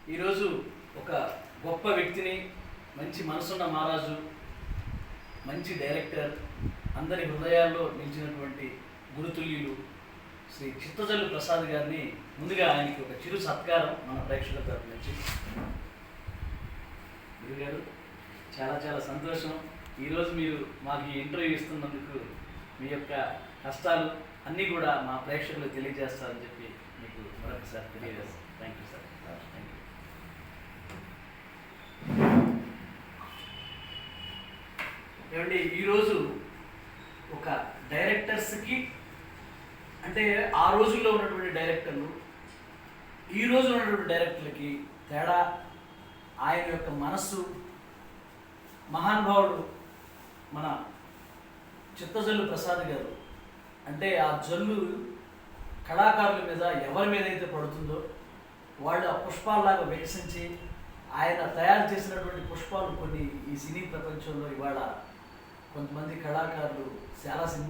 ఈరోజు ఒక గొప్ప వ్యక్తిని, మంచి మనసున్న మహారాజు, మంచి డైరెక్టర్, అందరి హృదయాల్లో నిలిచినటువంటి గురుతుల్యులు శ్రీ చిత్తజల్లు ప్రసాద్ గారిని ముందుగా ఆయనకి ఒక చిరు సత్కారం మన ప్రేక్షకుల తరపు నుంచి. గురుగారు, చాలా చాలా సంతోషం. ఈరోజు మీరు మాకు ఈ ఇంటర్వ్యూ ఇస్తున్నందుకు మీ యొక్క కష్టాలు అన్నీ కూడా మా ప్రేక్షకులకు తెలియజేస్తారని చెప్పి మీకు మరొకసారి తెలియజేస్తాను. Thank you sir. Thank you. ఏమండి, ఈరోజు ఒక డైరెక్టర్స్కి అంటే ఆ రోజుల్లో ఉన్నటువంటి డైరెక్టర్లు ఈ రోజు ఉన్నటువంటి డైరెక్టర్లకి తేడా ఆయన యొక్క మనస్సు. మహానుభావుడు మన చిత్తజల్లు ప్రసాద్ గారు అంటే ఆ జల్లు కళాకారుల మీద ఎవరి మీద అయితే పడుతుందో వాళ్ళు ఆ పుష్పాల్లాగా వికసించి ఆయన తయారు చేసినటువంటి పుష్పాలు కొన్ని ఈ సినీ ప్రపంచంలో ఇవాళ కొంతమంది కళాకారులు చాలా సినిమా